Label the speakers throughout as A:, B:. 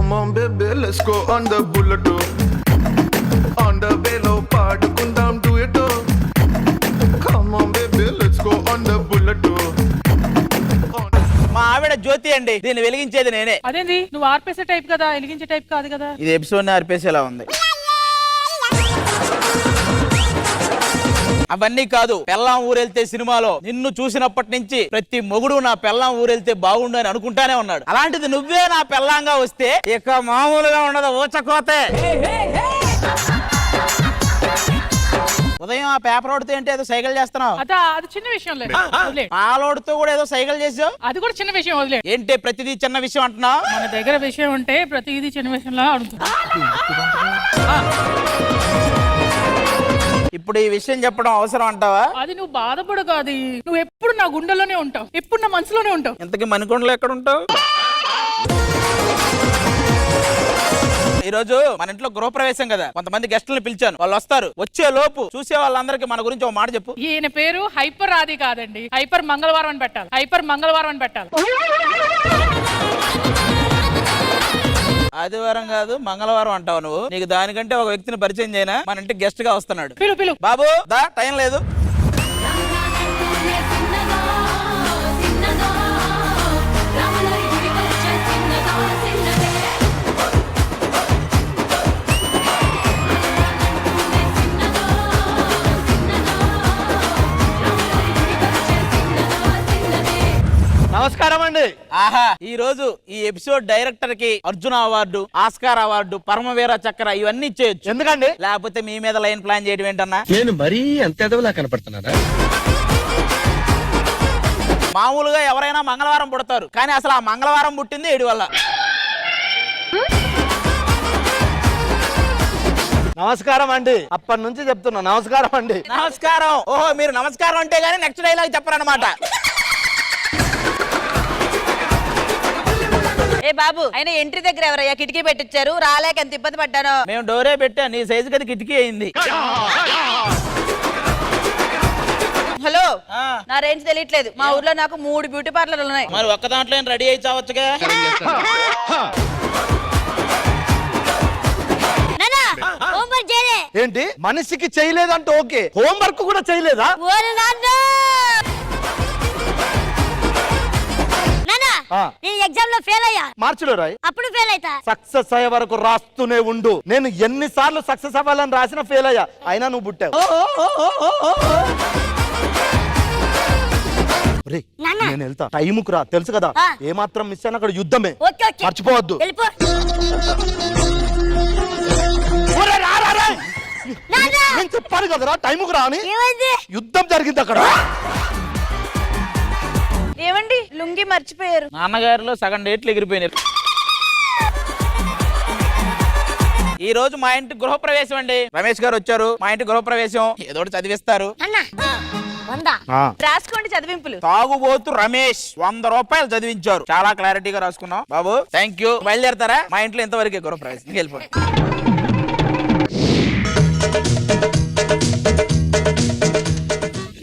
A: Come on baby, let's go on the bullet. On the velo, paadukundam duet. Come on baby, let's go on the bullet.
B: మా ఆవిడ జ్యోతి అండి, దీన్ని వెలిగించేది నేనే.
C: అదేంది నువ్వు ఆర్పేసే టైప్ కదా, వెలిగించే టైప్ కాదు కదా.
B: ఇది ఎపిసోడ్ ఆర్పేసేలా ఉంది. అవన్నీ కాదు, పెళ్ళాం ఊరెళ్తే సినిమాలో నిన్ను చూసినప్పటి నుంచి ప్రతి మొగుడు నా పెళ్ళాం ఊరెళ్తే బాగుండు అని అనుకుంటానే ఉన్నాడు. అలాంటిది నువ్వే నా పెళ్ళాంగా వస్తే ఇక మామూలుగా ఉండదు, ఊచకోతే. ఉదయం ఆ పేపర్ ఓడితే ఏంటి ఏదో సైకిల్ చేస్తున్నావు?
C: అది చిన్న విషయం లేదు.
B: పాలోడుతూ కూడా ఏదో సైకిల్ చేసావు, అది
C: కూడా చిన్న విషయం. వదిలే.
B: ఏంటి ప్రతిదీ చిన్న విషయం అంటున్నావు?
C: మన దగ్గర విషయం ఉంటే ప్రతిదీ చిన్న విషయంలా అడుగుతుంది.
B: ఇప్పుడు ఈ విషయం చెప్పడం అవసరం అంటావా?
C: అది నువ్వు బాధపడకు, అది నువ్వు ఎప్పుడు నా గుండెలోనే ఉంటావు, ఎప్పుడు నా మనసులోనే ఉంటావు.
B: ఇంతకీ మణికొండలో ఎక్కడ ఉంటావు? ఈ రోజు మన ఇంట్లో గృహప్రవేశం కదా, కొంతమంది గెస్టులను పిలిచాను, వాళ్ళు వస్తారు. వచ్చే లోపు చూసే వాళ్ళందరికీ మన గురించి ఒక మాట చెప్పు.
C: ఈయన పేరు హైపర్ ఆది కాదండి, హైపర్ మంగళవారం అని పెట్టాలి. హైపర్ మంగళవారం అని పెట్టాలి.
B: ఆదివారం కాదు మంగళవారం అంటావు నువ్వు. నీకు దానికంటే ఒక వ్యక్తిని పరిచయం చేయనా? మన ఇంటికి గెస్ట్ గా వస్తున్నాడు.
C: పిలు
B: బాబు దా, టైం లేదు.
D: నమస్కారం అండి.
B: ఆహా, ఈ రోజు ఈ ఎపిసోడ్ డైరెక్టర్ కి Arjuna award, Oscar award, Paramvir చక్ర ఇవన్నీ ఇచ్చేయచ్చు.
D: ఎందుకండి?
B: లేకపోతే మీ మీద లైన్ ప్లాన్ చేయడం ఏంటన్నా?
D: నేను మరీ అంత ఎదవలా కనపడుతున్నారా?
B: మామూలుగా ఎవరైనా మంగళవారం పుడతారు, కానీ అసలు ఆ మంగళవారం పుట్టింది ఏడు వల్ల.
D: నమస్కారం అండి, అప్పటి నుంచి చెప్తున్నా నమస్కారం అండి.
B: నమస్కారం. ఓహో, మీరు నమస్కారం అంటే గానీ నెక్స్ట్ డైలాగ్ చెప్పరన్నమాట.
E: ఏ బాబు, అయినా ఎంట్రీ దగ్గర ఎవరయ్యా కిటికీ పెట్టించారు? రాలేక ఎంత ఇబ్బంది పడ్డానో.
B: మేము డోరే పెట్టా, నీ సైజు కదా కిటికీ అయింది.
E: హలో, నా రేంజ్ తెలియట్లేదు. మా ఊర్లో నాకు 3 బ్యూటీ పార్లర్లు ఉన్నాయి.
B: మరి ఒక్క దాంట్లో రెడీ అయి చావచ్చుగా.
D: ఏంటి మనిషికి చేయలేదంటే ఓకే, హోంవర్క్ కూడా చేయలేదా?
F: ఎగ్జామ్ లో ఫెయిల్ అయ్యా.
D: మార్చిలో రాయి,
F: అప్పుడు ఫెయిల్ అయితా.
D: సక్సెస్ అయ్యే వరకు రాస్తూనే ఉండు. నేను ఎన్నిసార్లు సక్సెస్ అవ్వాలని రాసిన ఫెయిల్ అయ్యా, అయినా నువ్వు పుట్టావు. నేను వెళ్తా, టైముకు రా, తెలుసు కదా. ఏ మాత్రం మిస్ అయినా అక్కడ యుద్ధమే, మర్చిపోవద్దు. నేను చెప్పాను కదరా టైముకు రా అని. యుద్ధం జరిగింది అక్కడ.
E: ఏమండి, లుంగి మర్చిపోయారు.
B: నాన్నగారిలో సగం డేట్లు ఎగిరిపోయినారు. ఈ రోజు మా ఇంటి గృహప్రవేశం అండి. రమేష్ గారు వచ్చారు, మా ఇంటి గృహప్రవేశం. ఏదో చదివిస్తారు.
E: రాసుకోండి చదివింపులు.
B: తాగుబోతు రమేష్ 100 రూపాయలు చదివించారు. చాలా క్లారిటీగా రాసుకున్నాం బాబు, థ్యాంక్ యూ. బయలుదేరతారా? మా ఇంట్లో ఇంతవరకే గృహప్రవేశం, వెళ్ళిపోండి.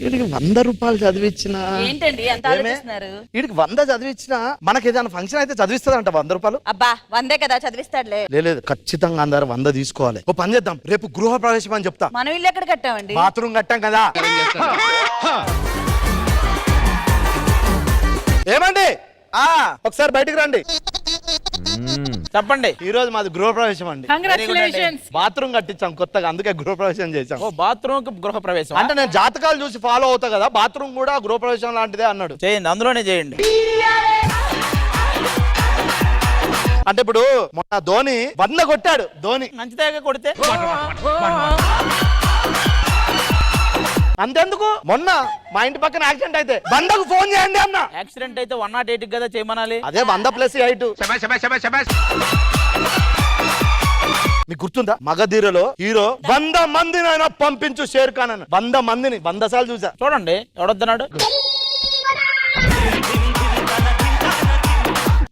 D: వీడికి 100 రూపాయలు చదివించిన
E: ఏంటండి అంత ఆలోచిస్తున్నారు?
D: వీడికి 100 చదివించిన మనకి ఏదైనా ఫంక్షన్ అయితే చదివిస్తుందంట 100 రూపాయలు.
E: అబ్బా, 100 కదా చదివిస్తాడులే.
D: లేదు, ఖచ్చితంగా అందరు 100 తీసుకోవాలి. ఓ పని చేద్దాం, రేపు గృహ ప్రవేశం అని చెప్తా.
E: మనం ఇల్లు ఎక్కడ కట్టామండి?
D: బాత్రూమ్ కట్టాం కదా. ఏమండి, ఒకసారి బయటికి రండి.
B: చెప్పండి.
D: ఈ రోజు మాది గృహ ప్రవేశం అండి.
C: కంగ్రాచులేషన్స్.
D: బాత్రూమ్ కట్టించాం కొత్తగా, అందుకే గృహ ప్రవేశం చేశాం.
B: ఓ, బాత్రూమ్ గృహ ప్రవేశం
D: అంటే నేను జాతకాలు చూసి ఫాలో అవుతా కదా, బాత్రూమ్ కూడా గృహ ప్రవేశం లాంటిదే అన్నాడు.
B: చేయండి, అందులోనే చేయండి.
D: అంటే ఇప్పుడు మొన్న ధోని 100 కొట్టాడు. ధోని
B: మంచిదాకా కొడితే
D: అంతెందుకు, మొన్న మా ఇంటి పక్కన యాక్సిడెంట్ అయితే 100కు ఫోన్ చేయండి అన్న.
B: యాక్సిడెంట్ అయితే 108 కదా చేయమనాలి.
D: అదే 100+8. మీకు గుర్తుందా, మగధీరలో హీరో 100 మందినైనా పంపించు షేర్ ఖాన్ అని. 100 మందిని 100 సార్లు చూసా.
B: చూడండి ఎవడొద్దన్నాడు.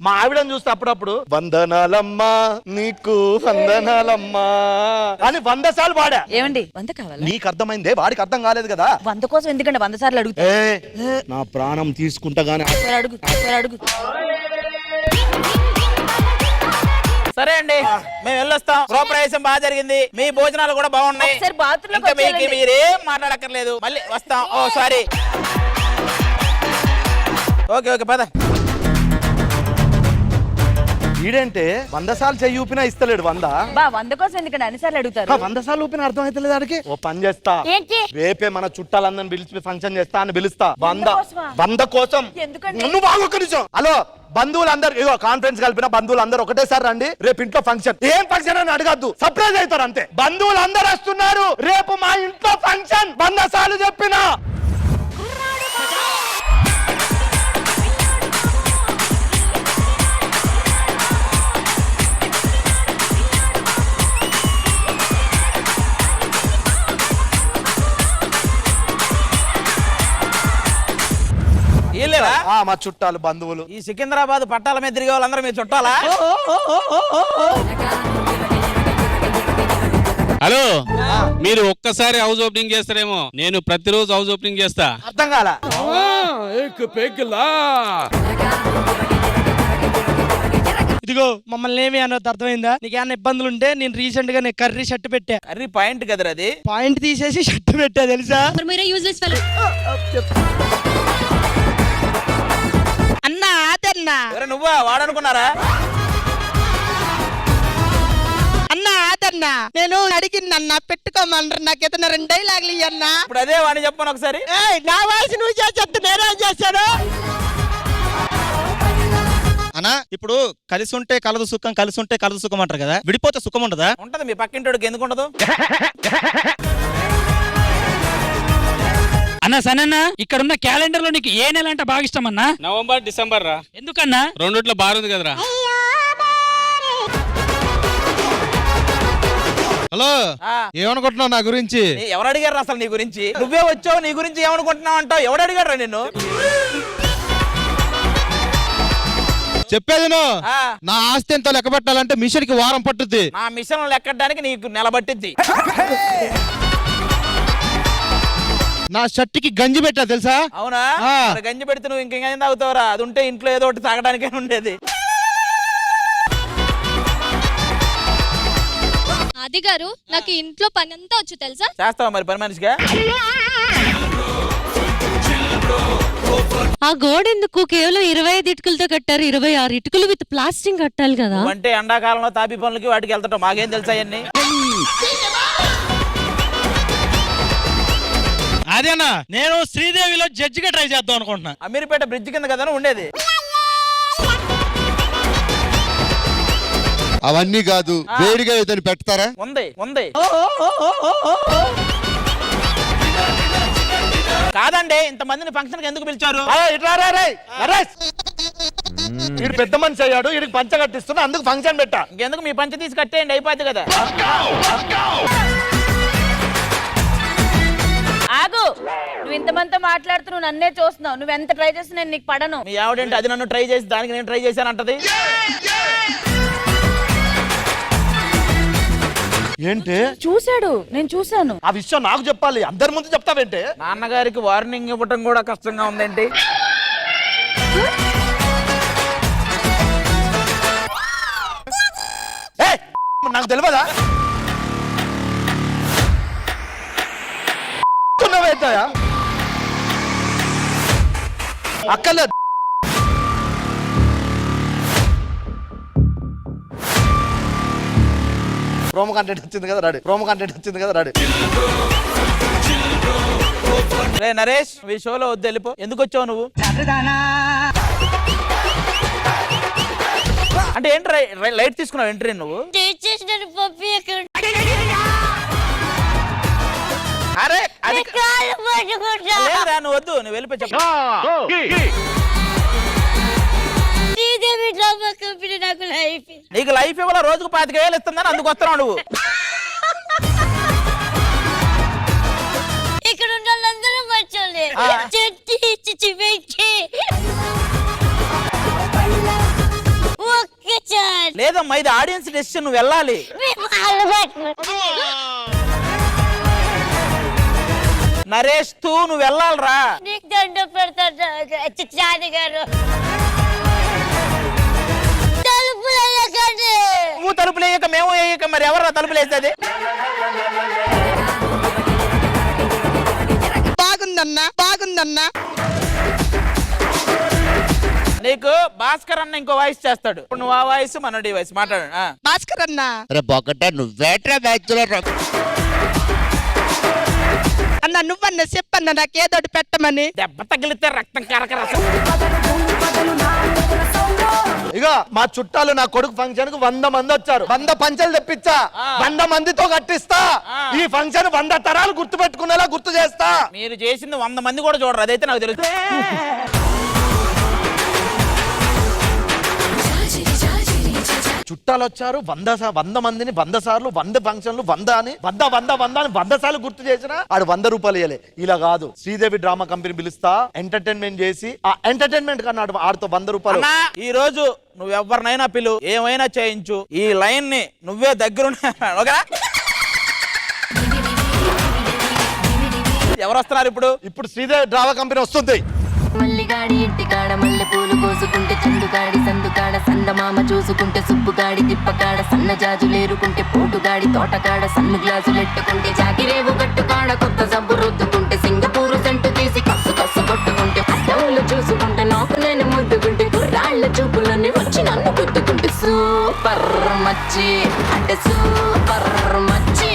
D: మా ఆవిడని చూస్తే అప్పుడప్పుడు వందనాలమ్మా నీకు వందనాలమ్మా అని 100 సార్లు పాడా.
E: ఏమండి 100 కావాలా?
D: నీకు అర్థమైందే, వాడికి అర్థం కాలేదు కదా.
E: 100 కోసం ఎందుకంటే 100 సార్లు అడుగుతా.
D: నా ప్రాణం తీసుకుంటా గానీ
E: అడుగు.
B: సరే అండి మేము వెళ్ళొస్తాం. గృహప్రవేశం బాగా జరిగింది, మీ భోజనాలు కూడా బాగున్నాయి.
E: ఒకసారి బాత్రూంలోకి
B: ఇంకా మీకు
E: వచ్చేయాలండి.
B: మీరేం మాట్లాడక్కర్లేదు, మళ్ళీ వస్తాం. ఓ సారీ. ఓకే ఓకే పద.
D: ఈడంటే 100 సార్లు చెయ్యి ఊపినా ఇస్తలేడు 100.
E: బా 100 కోసం ఎందుకంటే అన్నిసార్లు అడుగుతారు.
D: 100 సార్లు ఊపిన అర్థం అవుతలేదు ఆడికి. ఓ పని చేస్తా,
F: ఏంటి?
D: రేపే మన చుట్టాలందరిని పిలిచి ఫంక్షన్ చేస్తా అని పిలుస్తా. 100 కోసం.
E: ఎందుకండి?
D: నన్ను బాగా ఒక్క నిమిషం. హలో బంధువులందరూ ఇగో కాన్ఫరెన్స్ కలిపిన బంధువులందరూ ఒకటేసారి రండి. రేపు ఇంట్లో ఫంక్షన్. ఏం ఫంక్షన్ అని అడగద్దు, సర్ప్రైజ్ అవుతారు అంతే. బంధువులందరూ వస్తున్నారు, రేపు మా ఇంట్లో ఫంక్షన్. 100 సార్లు చెప్పినా.
B: వీళ్ళేరా?
D: మా చుట్టాలు బంధువులు.
B: ఈ సికింద్రాబాద్ పట్టాల మీద తిరిగే వాళ్ళందరూ మీరు చుట్టాలా?
G: హలో, మీరు ఒక్కసారి హౌస్ ఓపెనింగ్ చేస్తారేమో, నేను ప్రతిరోజు హౌస్ ఓపెనింగ్ చేస్తా.
D: అర్థం కాల.
H: ఇదిగో మమ్మల్ని ఏమి అనొద్దు, అర్థమైందా? నీకు ఏమైనా ఇబ్బందులు ఉంటే నేను రీసెంట్ గా నేను కర్రీ షర్ట్ పెట్టా.
B: కర్రీ పాయింట్ కదరా అది.
H: పాయింట్ తీసేసి షర్ట్ పెట్టా తెలుసా? అన్నా ఆదన్నా,
B: ఎవరు నువ్వా వాడనుకున్నారా?
H: అన్నా ఆదన్నా, నేను అడిగిందన్నా పెట్టుకోమన్నారు, నాకు ఏదైనా 2 డైలాగులు ఇయ్యన్నా.
B: ఇప్పుడు అదే వాడిని చెప్పాను ఒకసారి.
H: నా వాయిస్ నువ్వు చేస్తే నేనేం చేశాను?
I: అన్నా ఇప్పుడు కలిసి ఉంటే కలదు సుఖం, కలిసి ఉంటే కలదు సుఖం అంటారు కదా, విడిపోతే సుఖం ఉండదా?
B: ఉంటది, మీ పక్కింటోడికి ఎందుకు ఉండదు?
J: అన్నా సనన్నా, ఇక్కడున్న క్యాలెండర్ లో నీకు ఏ నెల అంటే బాగా ఇష్టం అన్నా?
G: నవంబర్ డిసెంబర్ రా.
J: ఎందుకన్నా?
G: రెండిట్లో బాగుంది కదరా.
I: హలో,
B: ఆ.
I: ఏమనుకుంటున్నావు నా గురించి?
B: ఎవరు అడిగారు అసలు నీ గురించి? నువ్వే వచ్చావు, నీ గురించి ఏమనుకుంటున్నావు అంటావు. ఎవడు అడిగారు నిన్ను?
I: చెప్పేది నువ్వు.
B: ఆ.
I: నా ఆస్తి ఎంతో లెక్క పెట్టాలంటే మిషన్ కి వారం పట్టుద్ది.
B: నా మిషన్ లెక్కడానికి నీకు నిలబట్టిద్ది.
I: నా షర్ట్ కి గంజి పెట్టా తెలుసా?
B: అవునా?
I: ఆ.
B: మరి గంజి పెడితే నువ్వు ఇంకేం తాగుతావురా? అది ఉంటే ఇంట్లో ఏదో ఒకటి తాగడానికే ఉండేది.
K: ఆది గారు, నాకు ఇంట్లో పని అంతా వచ్చు తెలుసా?
B: చేస్తావా మరి పని మనిషిగా?
K: ఆ గోడ ఎందుకు కేవలం 25 ఇటుకలతో కట్టారు? 26 ఇటుకలు విత్ ప్లాస్టింగ్ కట్టాలి కదా.
B: అంటే ఎండాకాలంలో తాపి పనులకి వాటికి వెళ్తాం, మాకేం తెలుసా అవన్నీ?
H: అదేనా, నేను శ్రీదేవిలో జడ్జిగా ట్రై చేద్దాం అనుకుంటున్నా.
B: అమీర్పేట బ్రిడ్జ్ కింద కదా ఉండేది.
I: అవన్నీ కాదు, వేడిగా ఇతను పెడతారా?
B: ఉంది ఉంది. కాదండి, ఇంతమందిని ఫంక్షన్ కి ఎందుకు పిలిచారు?
D: వీడు పెద్ద మనిషి అయ్యాడు, వీడికి పంచ కట్టిస్తున్నా, అందుకు ఫంక్షన్ పెట్టా.
B: ఇంకెందుకు మీ పంచ తీసి కట్టేయండి, అయిపోద్ది కదా.
E: ఆగు, నువ్వు ఇంతమందితో మాట్లాడుతూ నువ్వు నన్నే చూస్తున్నావు. నువ్వు ఎంత ట్రై చేస్తున్నా నేను నీకు పడను.
B: మీ ఆవిడేంటి అది నన్ను ట్రై చేసి దానికి నేను ట్రై చేశాను అంటది.
D: ఏంటి
E: చూశాడు, నేను చూశాను.
D: ఆ విషయం నాకు చెప్పాలి, అందరి ముందు చెప్తావేంటే?
B: నాన్నగారికి వార్నింగ్ ఇవ్వటం కూడా కష్టంగా ఉందేంటి?
D: నాకు తెలియదా? అక్కర్లేదు. ప్రోమో కంటెంట్ వచ్చింది కదా రెడీ. ప్రోమో కంటెంట్ వచ్చింది కదా రెడీ.
B: రే నరేష్, ఈ షోలో వద్దు, వెళ్ళిపో. ఎందుకు వచ్చావు నువ్వు? అంటే ఏంటి లైట్ తీసుకున్నావు ఎంట్రీ నువ్వు? అరే అది లేదురా, నువ్వు వద్దు, నువ్వు వెళ్ళిపోయి చెప్పు. నీకు లైఫ్ ఇవ్వాల, రోజుకు 25,000 ఇస్తుందని అందుకు వస్తున్నావు నువ్వు.
F: ఇక్కడ ఉన్న వాళ్ళందరూ మంచోళ్ళే. చెట్టి చిచి వెంకి. ఒక్కసారి
B: లేదమ్మా, ఇది ఆడియన్స్ డెసిషన్, నువ్వు వెళ్ళాలి. నరేష్ తూ నువ్వు వెళ్ళాలరా.
F: నీకు దండ పెడతాడు జాని గారు.
B: వేయక మేము వేయక మరి ఎవరు తలుపులు వేసేది?
E: బాగుందన్నా
B: నీకు భాస్కర్ అన్న ఇంకో వాయిస్ చేస్తాడు. ఇప్పుడు నువ్వు ఆ వాయిస్ మన వాయిస్ మాట్లాడు.
E: భాస్కర్ అన్నా
I: నువ్వేట్రా బ్యాచులర్
E: అన్న నువ్వన్నా చెప్పన్నా నాకేదోటి పెట్టమని.
B: దెబ్బ తగిలితే రక్తం కరకర.
D: ఇక మా చుట్టాలు నా కొడుకు ఫంక్షన్ కు 100 మంది వచ్చారు. 100 పంచలు తెప్పించా, 100 మందితో కట్టిస్తా. ఈ ఫంక్షన్ 100 తరాలు గుర్తు పెట్టుకునేలా గుర్తు చేస్తా.
B: మీరు చేసింది 100 మంది కూడా చూడరు, అదైతే నాకు తెలుసు.
D: చుట్టాలు వచ్చారు, 100 మందిని 100 సార్లు 100 ఫంక్షన్లు 100 అని 100 సార్లు గుర్తు చేసిన ఆడు 100 రూపాయలు ఇవ్వలే. ఇలా కాదు, శ్రీదేవి డ్రామా కంపెనీ పిలుస్తా, ఎంటర్టైన్మెంట్ చేసి ఆ ఎంటర్టైన్మెంట్ కన్నా ఆడితో 100 రూపాయలు.
B: ఈ రోజు నువ్వు ఎవరినైనా పిలు, ఏమైనా చేయించు, ఈ లైన్ ని నువ్వే దగ్గరుండి. ఓకేనా? ఎవరు వస్తున్నారు ఇప్పుడు?
D: ఇప్పుడు శ్రీదేవి డ్రామా కంపెనీ వస్తుంది.
K: మల్లిగాడి ఇంటికాడ మల్లె పూలు కోసుకుంటే చందుగాడి సందుకాడ సందమామ చూసుకుంటే సుబ్బుగాడి తిప్పకాడ సన్న జాజులేరుకుంటే పోటుగాడి తోటకాడ సన్ను గ్లాసులెట్టుకుంటే జాగిరేవు గట్టుకాడ కొత్త సబ్బు రుద్దుకుంటే సింగపూరు సెంటు తీసి కస్సు కస్సు కొట్టుకుంటే అద్దవులు చూసుకుంటే నాకు నేను ముద్దుకుంటే కుర్రాళ్ళ చూపులన్నీ వచ్చి నన్ను గుద్దుకుంటే సూపర్ మచ్చి అంటే సూపర్ మచ్చి.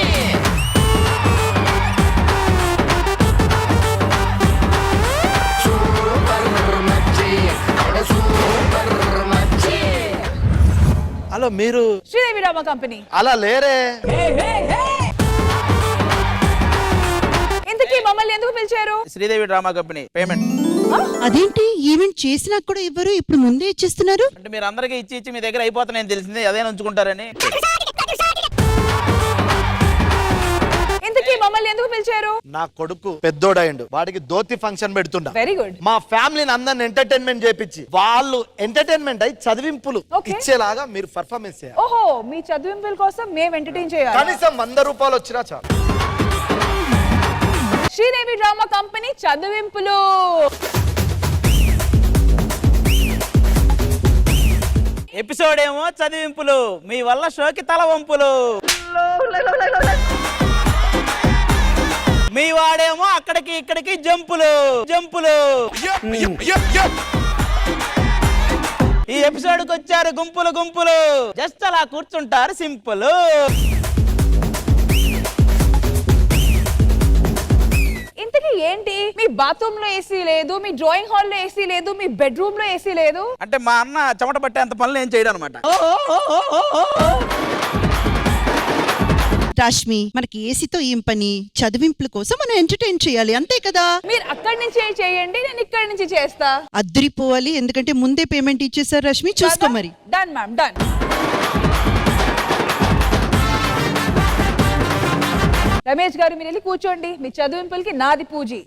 D: హలో, మీరు
E: శ్రీదేవి డ్రామా కంపెనీ
D: అలా లేరే.
E: ఇంతకీ మమ్మల్ని ఎందుకు పిలిచారు?
B: Sridevi drama company payment.
K: అదేంటి ఈవెంట్ చేసినా కూడా ఇవ్వరు, ఇప్పుడు ముందే ఇచ్చేస్తున్నారు?
B: అంటే మీరు అందరికీ ఇచ్చి మీ దగ్గర అయిపోతున్నాయని తెలిసింది, అదే ఉంచుకుంటారని.
E: ఇంతకీ మమ్మల్ని ఎందుకు పిలిచారు?
D: నా కొడుకు పెద్దోడైండు, వాడికి దోతి ఫంక్షన్ పెడుతుండా.
E: Very good.
D: మా ఫ్యామిలీని అందరిని ఎంటర్టైన్మెంట్ చేపించి వాళ్ళు ఎంటర్టైన్మెంట్ అయి చదివింపులు
E: Okay.
D: ఇచ్చేలాగా మీరు పర్ఫార్మెన్స్ చేయాలి.
E: ఓహో, మీ చదివింపుల కోసం మేము ఎంటర్టైన్ చేయాలి.
D: కనీసం 100 రూపాయలు వచ్చినా చాలు.
E: శ్రీదేవి డ్రామా కంపెనీ చదివింపులు.
B: ఎపిసోడ్ ఏమో చదివింపులు, మీ వల్ల షోకి తల వంపులు. మీ వాడేమో అక్కడికి ఇక్కడికి జంపులు జంపులు. ఈ ఎపిసోడ్కి వచ్చారు గుంపులు గుంపులు, జస్ట్ అలా కూర్చుంటారు సింపుల్.
E: ఇంతకీ ఏంటి? మీ బాత్రూమ్ లో ఏసీ లేదు, మీ డ్రాయింగ్ హాల్ లో ఏసీ లేదు, మీ బెడ్రూమ్ లో ఏసీ లేదు.
B: అంటే మా అన్న చెమట పట్టేంత పనులు ఏం చేయడం అనమాట.
K: రష్మి, మనకి ఏసీతో ఏం పని? చదివింపుల కోసం మనం ఎంటర్టైన్ చేయాలి, అంతే కదా?
E: మీరు అక్కడి నుంచి చేయండి, నేను ఇక్కడి నుంచి చేస్తా.
K: అద్దరిపోవాలి, ఎందుకంటే ముందే పేమెంట్ ఇచ్చేసారు రష్మి, చూసుకో మరి.
E: Done ma'am, done. రమేష్ గారు మీరు వెళ్ళి కూర్చోండి, మీ చదివింపులకి నాది పూజీ.